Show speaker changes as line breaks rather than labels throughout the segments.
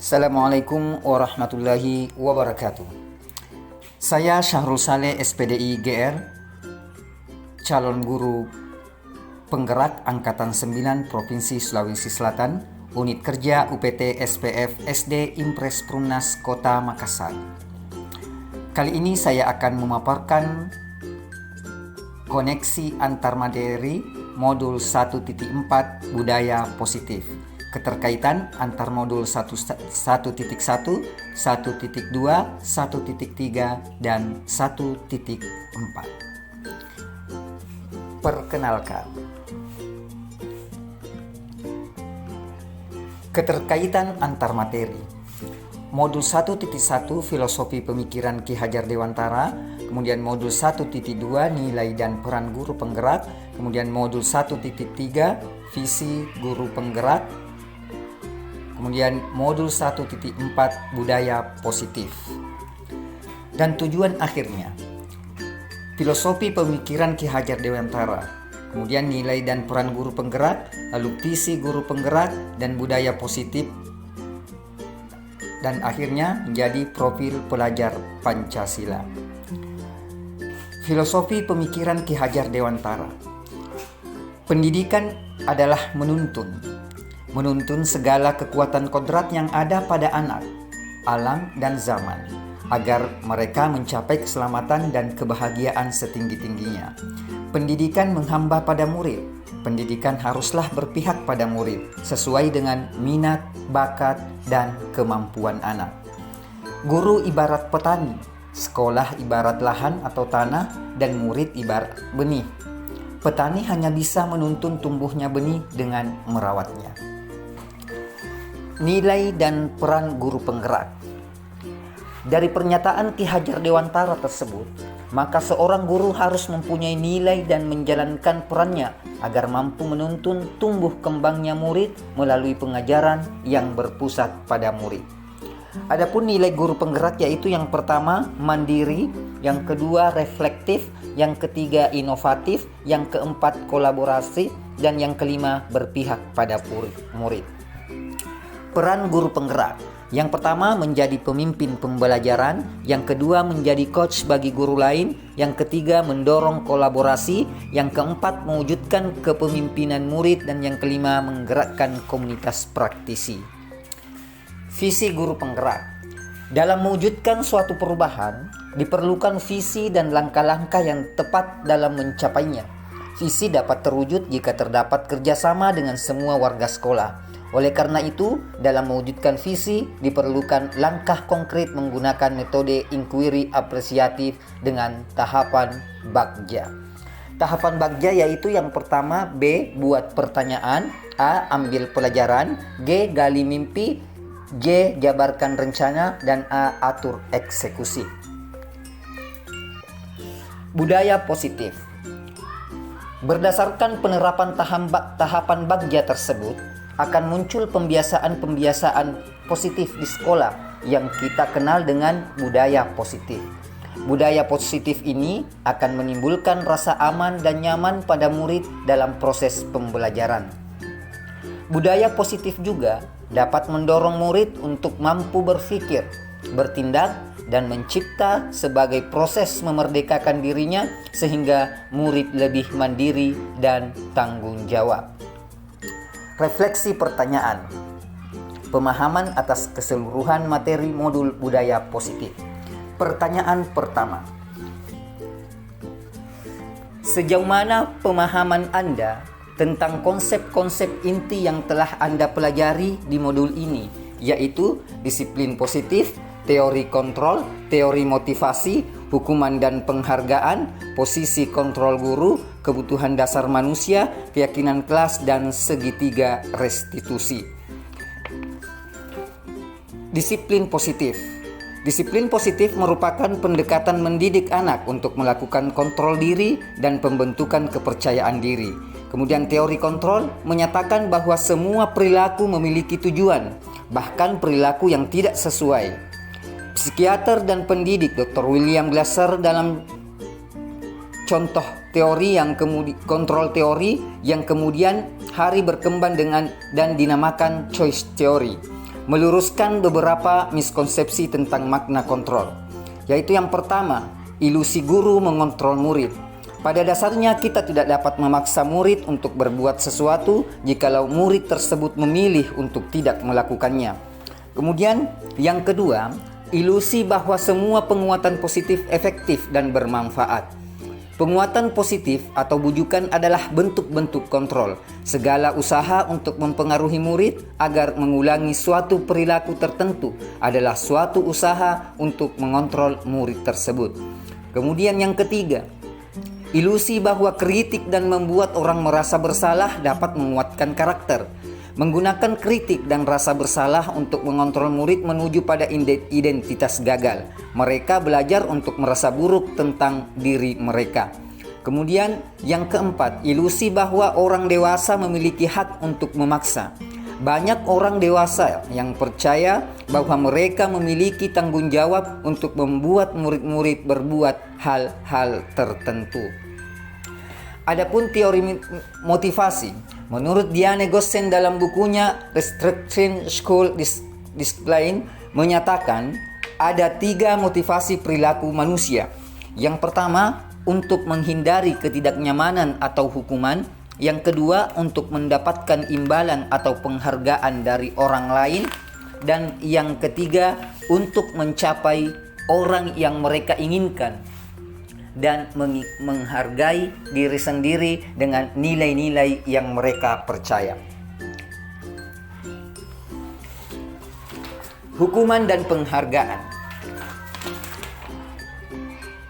Assalamualaikum warahmatullahi wabarakatuh. Saya Syahrul Saleh, SPDI GR, calon guru penggerak Angkatan 9 Provinsi Sulawesi Selatan, Unit Kerja UPT SPF SD Impres Prumnas Kota Makassar. Kali ini saya akan memaparkan koneksi antar materi modul 1.4 budaya positif, keterkaitan antar modul 1.1, 1.2, 1.3, dan 1.4. Perkenalkan. Keterkaitan antar materi. Modul 1.1 Filosofi Pemikiran Ki Hajar Dewantara, kemudian modul 1.2 Nilai dan Peran Guru Penggerak, kemudian modul 1.3 Visi Guru Penggerak, kemudian modul 1.4 Budaya Positif. Dan tujuan akhirnya Filosofi Pemikiran Ki Hajar Dewantara, kemudian Nilai dan Peran Guru Penggerak, lalu Visi Guru Penggerak dan Budaya Positif, dan akhirnya menjadi profil pelajar Pancasila. Filosofi Pemikiran Ki Hajar Dewantara. Pendidikan adalah menuntun segala kekuatan kodrat yang ada pada anak, alam, dan zaman, agar mereka mencapai keselamatan dan kebahagiaan setinggi-tingginya. Pendidikan menghamba pada murid. Pendidikan haruslah berpihak pada murid sesuai dengan minat, bakat, dan kemampuan anak. Guru ibarat petani, sekolah ibarat lahan atau tanah, dan murid ibarat benih. Petani hanya bisa menuntun tumbuhnya benih dengan merawatnya. Nilai dan peran guru penggerak. Dari pernyataan Ki Hajar Dewantara tersebut, maka seorang guru harus mempunyai nilai dan menjalankan perannya agar mampu menuntun tumbuh kembangnya murid melalui pengajaran yang berpusat pada murid. Adapun nilai guru penggerak yaitu yang pertama mandiri, yang kedua reflektif, yang ketiga inovatif, yang keempat kolaborasi, dan yang kelima berpihak pada murid. Peran guru penggerak. Yang pertama menjadi pemimpin pembelajaran, yang kedua menjadi coach bagi guru lain, yang ketiga mendorong kolaborasi, yang keempat mewujudkan kepemimpinan murid, dan yang kelima menggerakkan komunitas praktisi. Visi guru penggerak. Dalam mewujudkan suatu perubahan, diperlukan visi dan langkah-langkah yang tepat dalam mencapainya. Visi dapat terwujud jika terdapat kerjasama dengan semua warga sekolah. Oleh karena itu, dalam mewujudkan visi diperlukan langkah konkret menggunakan metode inquiry apresiatif dengan tahapan bagja. Tahapan bagja yaitu yang pertama B. Buat pertanyaan, A. Ambil pelajaran, G. Gali mimpi, J. Jabarkan rencana, dan A. Atur eksekusi. Budaya positif. Berdasarkan penerapan tahapan bagja tersebut, akan muncul pembiasaan-pembiasaan positif di sekolah yang kita kenal dengan budaya positif. Budaya positif ini akan menimbulkan rasa aman dan nyaman pada murid dalam proses pembelajaran. Budaya positif juga dapat mendorong murid untuk mampu berpikir, bertindak, dan mencipta sebagai proses memerdekakan dirinya sehingga murid lebih mandiri dan tanggung jawab. Refleksi pertanyaan. Pemahaman atas keseluruhan materi modul budaya positif. Pertanyaan pertama. Sejauh mana pemahaman Anda tentang konsep-konsep inti yang telah Anda pelajari di modul ini, yaitu disiplin positif, teori kontrol, teori motivasi, hukuman dan penghargaan, posisi kontrol guru, kebutuhan dasar manusia, keyakinan kelas, dan segitiga restitusi. Disiplin positif. Disiplin positif merupakan pendekatan mendidik anak untuk melakukan kontrol diri dan pembentukan kepercayaan diri. Kemudian teori kontrol menyatakan bahwa semua perilaku memiliki tujuan, bahkan perilaku yang tidak sesuai. Psikiater dan pendidik Dr. William Glasser dalam contoh teori yang kontrol teori yang kemudian hari berkembang dengan dan dinamakan choice theory, meluruskan beberapa miskonsepsi tentang makna kontrol, yaitu yang pertama, ilusi guru mengontrol murid. Pada dasarnya kita tidak dapat memaksa murid untuk berbuat sesuatu jikalau murid tersebut memilih untuk tidak melakukannya. Kemudian yang kedua, ilusi bahwa semua penguatan positif efektif dan bermanfaat. Penguatan positif atau bujukan adalah bentuk-bentuk kontrol. Segala usaha untuk mempengaruhi murid agar mengulangi suatu perilaku tertentu adalah suatu usaha untuk mengontrol murid tersebut. Kemudian yang ketiga, ilusi bahwa kritik dan membuat orang merasa bersalah dapat menguatkan karakter. Menggunakan kritik dan rasa bersalah untuk mengontrol murid menuju pada identitas gagal. Mereka belajar untuk merasa buruk tentang diri mereka. Kemudian yang keempat, ilusi bahwa orang dewasa memiliki hak untuk memaksa. Banyak orang dewasa yang percaya bahwa mereka memiliki tanggung jawab untuk membuat murid-murid berbuat hal-hal tertentu. Adapun teori motivasi, menurut Diane Gossen dalam bukunya Restriction School Discipline menyatakan ada 3 motivasi perilaku manusia. Yang pertama, untuk menghindari ketidaknyamanan atau hukuman. Yang kedua, untuk mendapatkan imbalan atau penghargaan dari orang lain. Dan yang ketiga, untuk mencapai orang yang mereka inginkan dan menghargai diri sendiri dengan nilai-nilai yang mereka percaya. Hukuman dan penghargaan.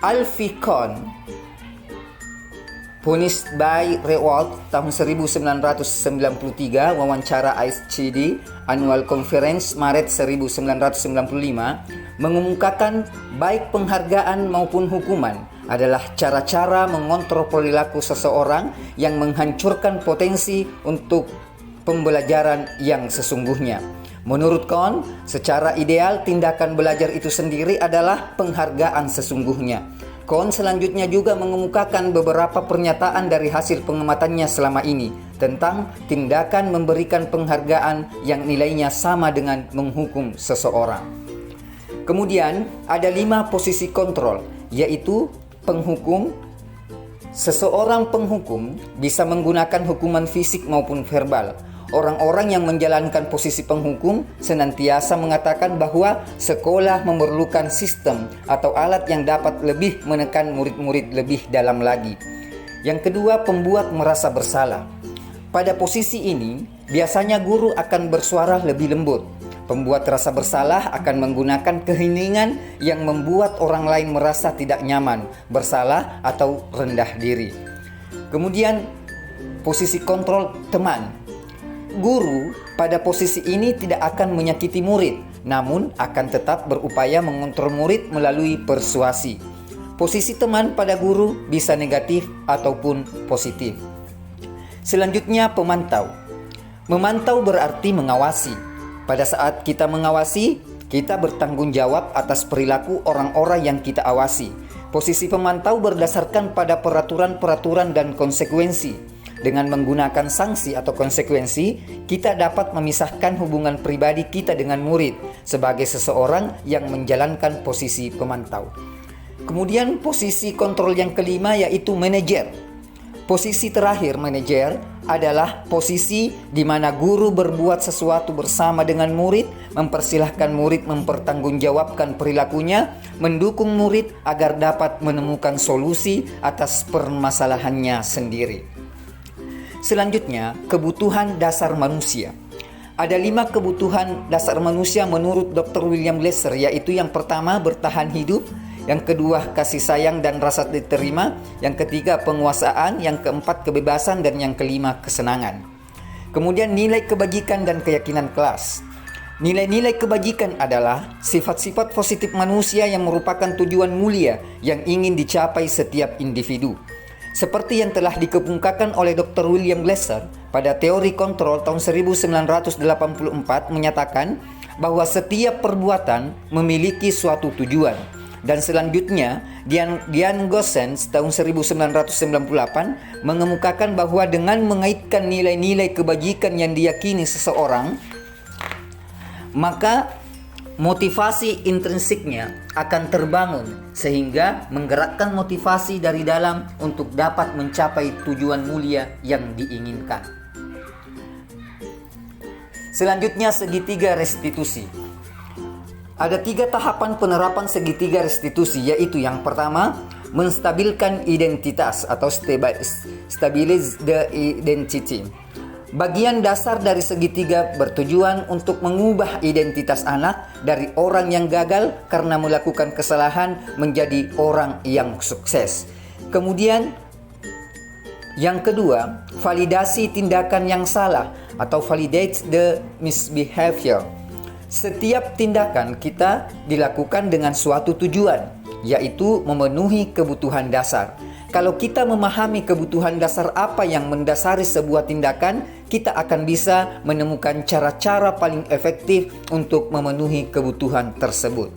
Alfie Kohn, Punished by Reward, tahun 1993, wawancara ICD Annual Conference Maret 1995, mengemukakan baik penghargaan maupun hukuman adalah cara-cara mengontrol perilaku seseorang yang menghancurkan potensi untuk pembelajaran yang sesungguhnya. Menurut Kohn, secara ideal tindakan belajar itu sendiri adalah penghargaan sesungguhnya. Kohn selanjutnya juga mengemukakan beberapa pernyataan dari hasil pengamatannya selama ini tentang tindakan memberikan penghargaan yang nilainya sama dengan menghukum seseorang. Kemudian ada 5 posisi kontrol, yaitu penghukum. Seseorang penghukum bisa menggunakan hukuman fisik maupun verbal. Orang-orang yang menjalankan posisi penghukum senantiasa mengatakan bahwa sekolah memerlukan sistem atau alat yang dapat lebih menekan murid-murid lebih dalam lagi. Yang kedua, pembuat merasa bersalah. Pada posisi ini, biasanya guru akan bersuara lebih lembut. Pembuat rasa bersalah akan menggunakan keheningan yang membuat orang lain merasa tidak nyaman, bersalah, atau rendah diri. Kemudian, posisi kontrol teman. Guru pada posisi ini tidak akan menyakiti murid, namun akan tetap berupaya mengontrol murid melalui persuasi. Posisi teman pada guru bisa negatif ataupun positif. Selanjutnya, pemantau. Memantau berarti mengawasi. Pada saat kita mengawasi, kita bertanggung jawab atas perilaku orang-orang yang kita awasi. Posisi pemantau berdasarkan pada peraturan-peraturan dan konsekuensi. Dengan menggunakan sanksi atau konsekuensi, kita dapat memisahkan hubungan pribadi kita dengan murid sebagai seseorang yang menjalankan posisi pemantau. Kemudian posisi kontrol yang kelima yaitu manajer. Posisi terakhir manajer adalah posisi di mana guru berbuat sesuatu bersama dengan murid, mempersilahkan murid mempertanggungjawabkan perilakunya, mendukung murid agar dapat menemukan solusi atas permasalahannya sendiri. Selanjutnya, kebutuhan dasar manusia. Ada 5 kebutuhan dasar manusia menurut Dr. William Glasser, yaitu yang pertama bertahan hidup, yang kedua kasih sayang dan rasa diterima, yang ketiga penguasaan, yang keempat kebebasan, dan yang kelima kesenangan. Kemudian nilai kebajikan dan keyakinan kelas. Nilai-nilai kebajikan adalah sifat-sifat positif manusia yang merupakan tujuan mulia yang ingin dicapai setiap individu. Seperti yang telah dikemukakan oleh Dr. William Glasser pada teori kontrol tahun 1984 menyatakan bahwa setiap perbuatan memiliki suatu tujuan. Dan selanjutnya, Diane Gossen tahun 1998 mengemukakan bahwa dengan mengaitkan nilai-nilai kebajikan yang diyakini seseorang, maka motivasi intrinsiknya akan terbangun sehingga menggerakkan motivasi dari dalam untuk dapat mencapai tujuan mulia yang diinginkan. Selanjutnya, segitiga restitusi. Ada 3 tahapan penerapan segitiga restitusi, yaitu yang pertama, menstabilkan identitas atau stabilize the identity. Bagian dasar dari segitiga bertujuan untuk mengubah identitas anak dari orang yang gagal karena melakukan kesalahan menjadi orang yang sukses. Kemudian yang kedua, validasi tindakan yang salah atau validate the misbehavior. Setiap tindakan kita dilakukan dengan suatu tujuan, yaitu memenuhi kebutuhan dasar. Kalau kita memahami kebutuhan dasar apa yang mendasari sebuah tindakan, kita akan bisa menemukan cara-cara paling efektif untuk memenuhi kebutuhan tersebut.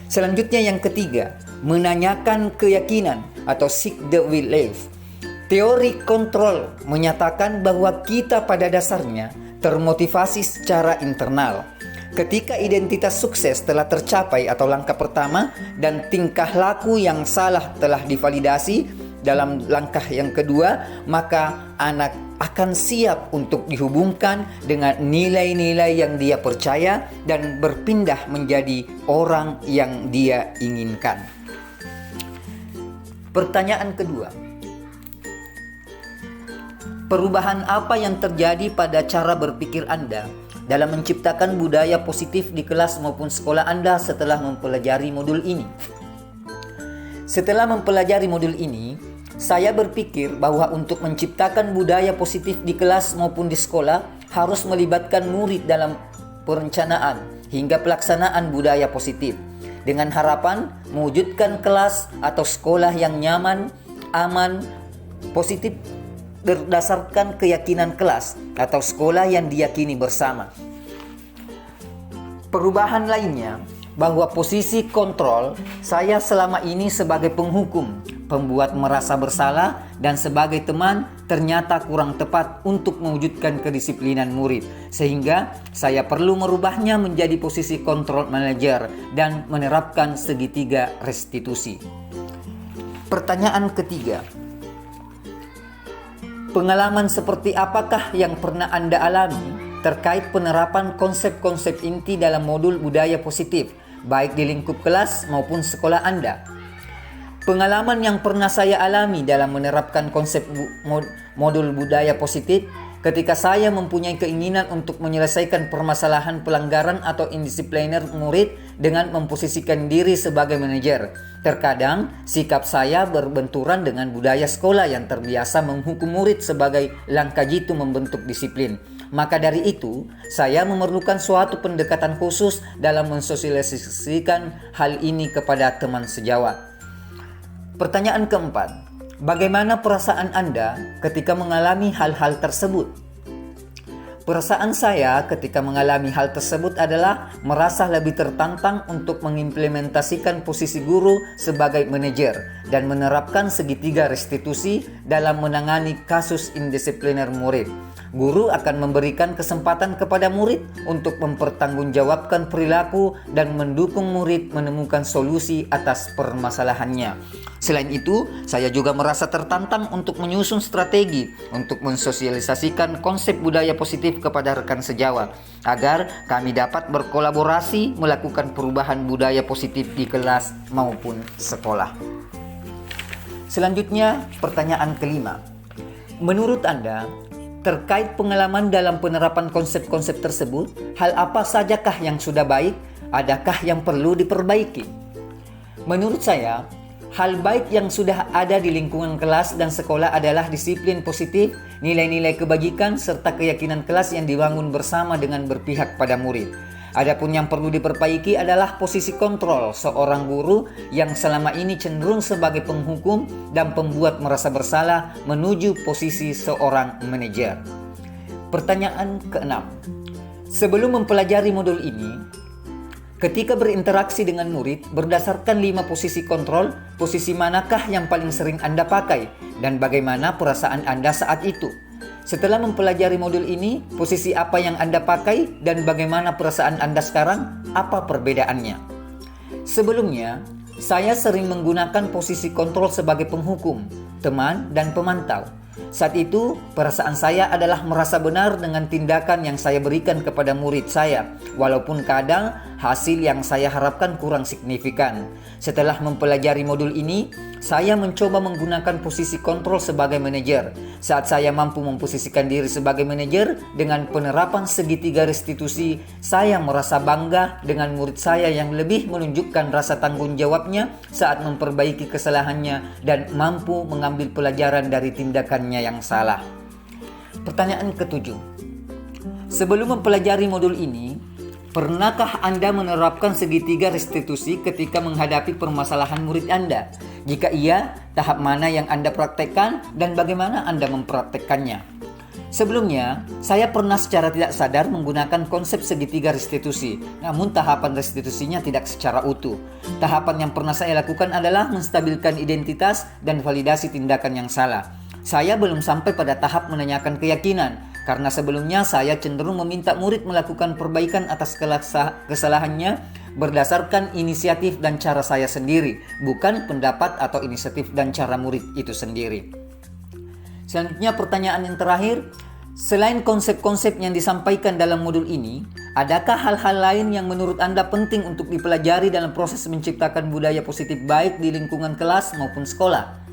Selanjutnya yang ketiga, menanyakan keyakinan atau seek the belief. Teori kontrol menyatakan bahwa kita pada dasarnya termotivasi secara internal. Ketika identitas sukses telah tercapai atau langkah pertama dan tingkah laku yang salah telah divalidasi dalam langkah yang kedua, maka anak akan siap untuk dihubungkan dengan nilai-nilai yang dia percaya dan berpindah menjadi orang yang dia inginkan. Pertanyaan kedua, perubahan apa yang terjadi pada cara berpikir Anda dalam menciptakan budaya positif di kelas maupun sekolah Anda setelah mempelajari modul ini? Setelah mempelajari modul ini, saya berpikir bahwa untuk menciptakan budaya positif di kelas maupun di sekolah harus melibatkan murid dalam perencanaan hingga pelaksanaan budaya positif, dengan harapan mewujudkan kelas atau sekolah yang nyaman, aman, positif berdasarkan keyakinan kelas atau sekolah yang diyakini bersama. Perubahan lainnya, bahwa posisi kontrol saya selama ini sebagai penghukum, pembuat merasa bersalah, dan sebagai teman ternyata kurang tepat untuk mewujudkan kedisiplinan murid, sehingga saya perlu merubahnya menjadi posisi kontrol manajer dan menerapkan segitiga restitusi. Pertanyaan ketiga, pengalaman seperti apakah yang pernah Anda alami terkait penerapan konsep-konsep inti dalam modul budaya positif, baik di lingkup kelas maupun sekolah Anda? Pengalaman yang pernah saya alami dalam menerapkan konsep modul budaya positif, ketika saya mempunyai keinginan untuk menyelesaikan permasalahan pelanggaran atau indisipliner murid dengan memposisikan diri sebagai manajer. Terkadang sikap saya berbenturan dengan budaya sekolah yang terbiasa menghukum murid sebagai langkah jitu membentuk disiplin. Maka dari itu, saya memerlukan suatu pendekatan khusus dalam mensosialisasikan hal ini kepada teman sejawat. Pertanyaan keempat, bagaimana perasaan Anda ketika mengalami hal-hal tersebut? Perasaan saya ketika mengalami hal tersebut adalah merasa lebih tertantang untuk mengimplementasikan posisi guru sebagai manajer dan menerapkan segitiga restitusi dalam menangani kasus indisipliner murid. Guru akan memberikan kesempatan kepada murid untuk mempertanggungjawabkan perilaku dan mendukung murid menemukan solusi atas permasalahannya. Selain itu, saya juga merasa tertantang untuk menyusun strategi untuk mensosialisasikan konsep budaya positif kepada rekan sejawat agar kami dapat berkolaborasi melakukan perubahan budaya positif di kelas maupun sekolah. Selanjutnya, pertanyaan kelima. Menurut Anda, terkait pengalaman dalam penerapan konsep-konsep tersebut, hal apa sajakah yang sudah baik? Adakah yang perlu diperbaiki? Menurut saya, hal baik yang sudah ada di lingkungan kelas dan sekolah adalah disiplin positif, nilai-nilai kebajikan, serta keyakinan kelas yang dibangun bersama dengan berpihak pada murid. Adapun yang perlu diperbaiki adalah posisi kontrol seorang guru yang selama ini cenderung sebagai penghukum dan pembuat merasa bersalah menuju posisi seorang manajer. Pertanyaan keenam. Sebelum mempelajari modul ini, ketika berinteraksi dengan murid berdasarkan 5 posisi kontrol, posisi manakah yang paling sering Anda pakai dan bagaimana perasaan Anda saat itu? Setelah mempelajari modul ini, posisi apa yang Anda pakai dan bagaimana perasaan Anda sekarang? Apa perbedaannya? Sebelumnya, saya sering menggunakan posisi kontrol sebagai penghukum, teman, dan pemantau. Saat itu, perasaan saya adalah merasa benar dengan tindakan yang saya berikan kepada murid saya, walaupun kadang hasil yang saya harapkan kurang signifikan. Setelah mempelajari modul ini, saya mencoba menggunakan posisi kontrol sebagai manajer. Saat saya mampu memposisikan diri sebagai manajer dengan penerapan segitiga restitusi, saya merasa bangga dengan murid saya yang lebih menunjukkan rasa tanggung jawabnya saat memperbaiki kesalahannya dan mampu mengambil pelajaran dari tindakannya yang salah. Pertanyaan ketujuh. Sebelum mempelajari modul ini, pernahkah Anda menerapkan segitiga restitusi ketika menghadapi permasalahan murid Anda? Jika iya, tahap mana yang Anda praktekkan dan bagaimana Anda mempraktekkannya? Sebelumnya, saya pernah secara tidak sadar menggunakan konsep segitiga restitusi, namun tahapan restitusinya tidak secara utuh. Tahapan yang pernah saya lakukan adalah menstabilkan identitas dan validasi tindakan yang salah. Saya belum sampai pada tahap menanyakan keyakinan, karena sebelumnya saya cenderung meminta murid melakukan perbaikan atas kesalahannya berdasarkan inisiatif dan cara saya sendiri, bukan pendapat atau inisiatif dan cara murid itu sendiri. Selanjutnya pertanyaan yang terakhir, selain konsep-konsep yang disampaikan dalam modul ini, adakah hal-hal lain yang menurut Anda penting untuk dipelajari dalam proses menciptakan budaya positif baik di lingkungan kelas maupun sekolah?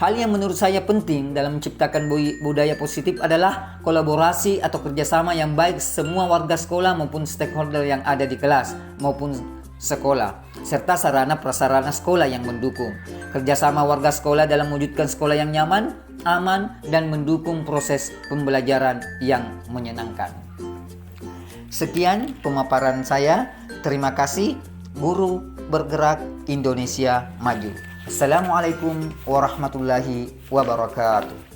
Hal yang menurut saya penting dalam menciptakan budaya positif adalah kolaborasi atau kerjasama yang baik semua warga sekolah maupun stakeholder yang ada di kelas maupun sekolah, serta sarana prasarana sekolah yang mendukung. Kerjasama warga sekolah dalam mewujudkan sekolah yang nyaman, aman, dan mendukung proses pembelajaran yang menyenangkan. Sekian pemaparan saya. Terima kasih. Guru Bergerak Indonesia Maju. Assalamualaikum warahmatullahi wabarakatuh.